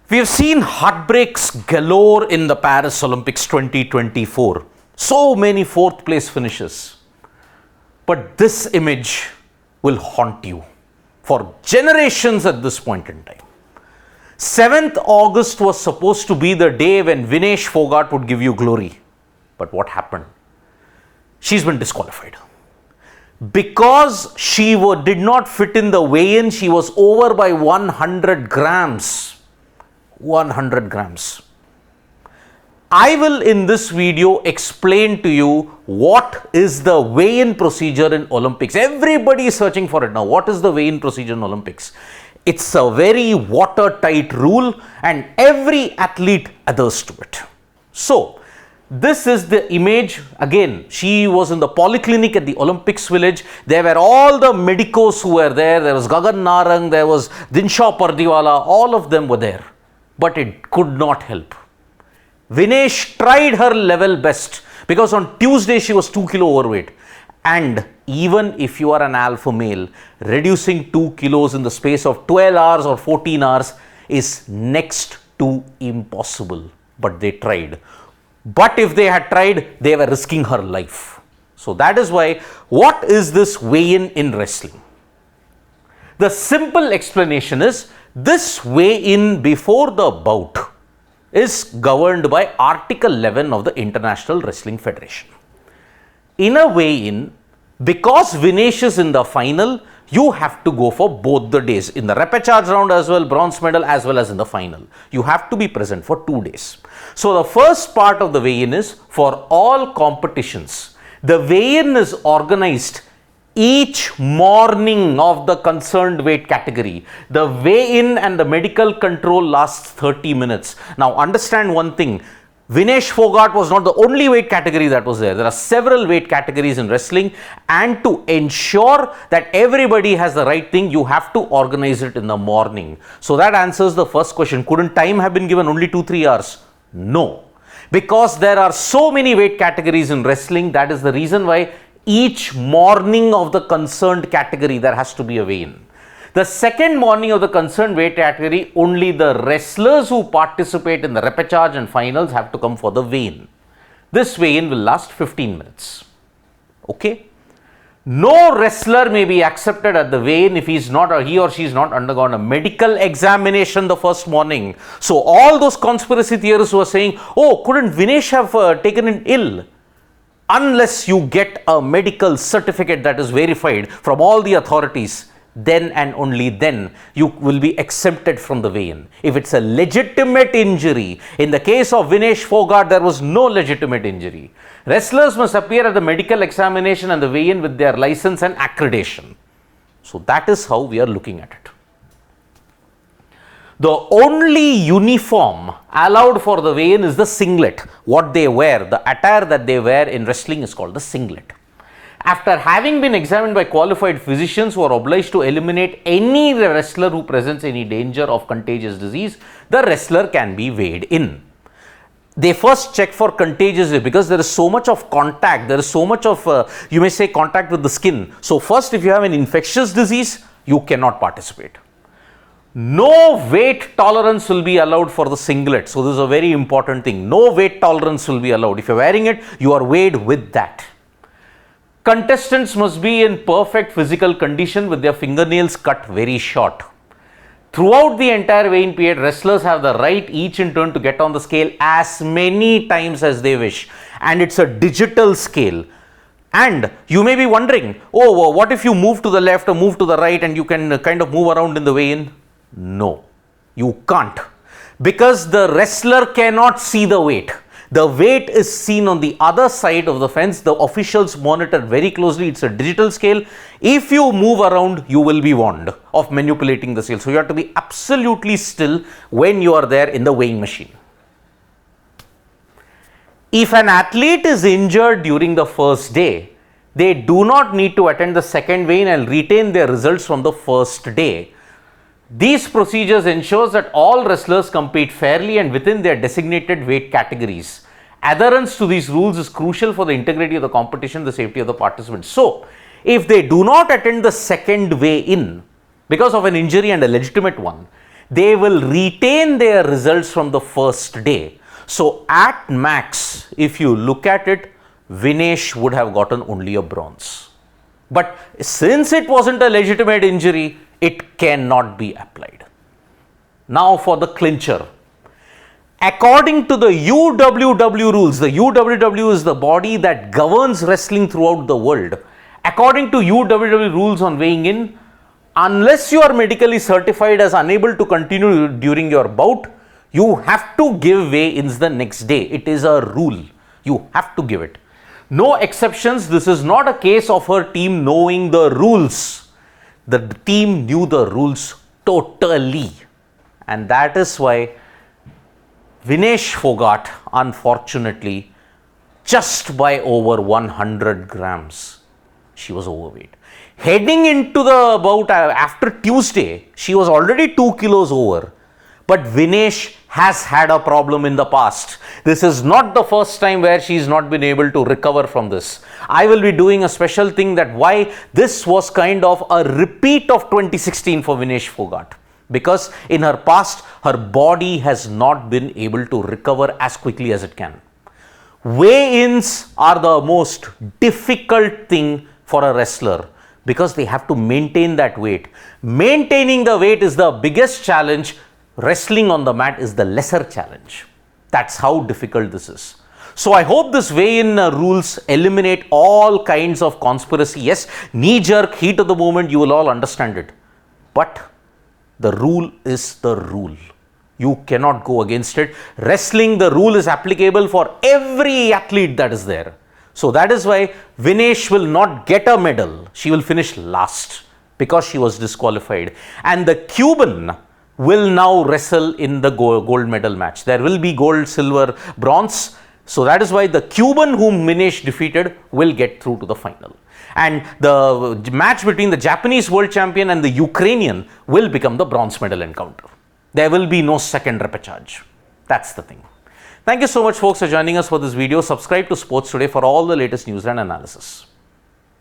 We have seen heartbreaks galore in the Paris Olympics 2024. So many fourth place finishes. But this image will haunt you for generations at this point in time. 7th August was supposed to be the day when Vinesh Phogat would give you glory. But what happened? She's been disqualified. Because she did not fit in the weigh-in, she was over by 100 grams. 100 grams. I will in this video explain to you what is the weigh-in procedure in Olympics. Everybody is searching for it now. What is the weigh-in procedure in Olympics? It's a very watertight rule and every athlete adheres to it. So, this is the image. Again, she was in the polyclinic at the Olympics village. There were all the medicos who were there. There was Gagan Narang, there was Dinshaw Pardiwala, all of them were there. But it could not help. Vinesh tried her level best because on Tuesday she was 2 kilo overweight. And even if you are an alpha male, reducing 2 kilos in the space of 12 hours or 14 hours is next to impossible. But they tried. But if they had tried, they were risking her life. So that is why, what is this weigh-in in wrestling? The simple explanation is, this weigh-in before the bout is governed by Article 11 of the International Wrestling Federation. In a weigh-in, because Vinesh is in the final, you have to go for both the days. In the repechage round as well, bronze medal as well as in the final. You have to be present for 2 days. So the first part of the weigh-in is for all competitions. The weigh-in is organized each morning of the concerned weight category. The weigh-in and the medical control lasts 30 minutes. Now understand one thing, Vinesh Phogat was not the only weight category that was there. There are several weight categories in wrestling, and to ensure that everybody has the right thing, you have to organize it in the morning. So that answers the first question. Couldn't time have been given only 2-3 hours? No. Because there are so many weight categories in wrestling, that is the reason why each morning of the concerned category there has to be a weigh-in. The second morning of the concerned weight category, only the wrestlers who participate in the repechage and finals have to come for the weigh-in. This weigh-in will last 15 minutes. Okay? No wrestler may be accepted at the weigh-in if he or she is not undergone a medical examination the first morning. So all those conspiracy theorists who are saying, oh, couldn't Vinesh have taken it ill? Unless you get a medical certificate that is verified from all the authorities, then and only then you will be exempted from the weigh-in. If it's a legitimate injury, in the case of Vinesh Phogat, there was no legitimate injury. Wrestlers must appear at the medical examination and the weigh-in with their license and accreditation. So that is how we are looking at it. The only uniform allowed for the weigh-in is the singlet. What they wear, the attire that they wear in wrestling is called the singlet. After having been examined by qualified physicians who are obliged to eliminate any wrestler who presents any danger of contagious disease, the wrestler can be weighed in. They first check for contagious because there is so much of contact, there is so much of, you may say, contact with the skin. So first, if you have an infectious disease, you cannot participate. No weight tolerance will be allowed for the singlet. So this is a very important thing. No weight tolerance will be allowed. If you are wearing it, you are weighed with that. Contestants must be in perfect physical condition with their fingernails cut very short. Throughout the entire weigh-in period, wrestlers have the right each in turn to get on the scale as many times as they wish. And it's a digital scale. And you may be wondering, oh, what if you move to the left or move to the right and you can kind of move around in the weigh-in? No, you can't. Because the wrestler cannot see the weight. The weight is seen on the other side of the fence. The officials monitor very closely. It's a digital scale. If you move around, you will be warned of manipulating the scale. So you have to be absolutely still when you are there in the weighing machine. If an athlete is injured during the first day, they do not need to attend the second weigh-in and retain their results from the first day. These procedures ensure that all wrestlers compete fairly and within their designated weight categories. Adherence to these rules is crucial for the integrity of the competition, the safety of the participants. So, if they do not attend the second weigh-in because of an injury and a legitimate one, They will retain their results from the first day. So at max, if you look at it, Vinesh would have gotten only a bronze. But since it wasn't a legitimate injury, it cannot be applied. Now for the clincher. According to the UWW rules, the UWW is the body that governs wrestling throughout the world. According to UWW rules on weighing in, unless you are medically certified as unable to continue during your bout, you have to give weigh-ins the next day. It is a rule. You have to give it. No exceptions. This is not a case of her team knowing the rules. The team knew the rules totally. And that is why Vinesh Phogat, unfortunately, just by over 100 grams, she was overweight. Heading into the bout after Tuesday, she was already 2 kilos over. But Vinesh has had a problem in the past. This is not the first time where she's not been able to recover from this. I will be doing a special thing that why this was kind of a repeat of 2016 for Vinesh Phogat. Because in her past, her body has not been able to recover as quickly as it can. Weigh-ins are the most difficult thing for a wrestler because they have to maintain that weight. Maintaining the weight is the biggest challenge. Wrestling on the mat is the lesser challenge. That's how difficult this is. So I hope this weigh-in rules eliminate all kinds of conspiracy. Yes, knee-jerk, heat of the moment, you will all understand it. But the rule is the rule. You cannot go against it. Wrestling, the rule is applicable for every athlete that is there. So that is why Vinesh will not get a medal. She will finish last because she was disqualified. And the Cuban will now wrestle in the gold medal match. There will be gold, silver, bronze. So that is why the Cuban whom Vinesh defeated will get through to the final. And the match between the Japanese world champion and the Ukrainian will become the bronze medal encounter. There will be no second repechage. That's the thing. Thank you so much, folks, for joining us for this video. Subscribe to Sports Today for all the latest news and analysis.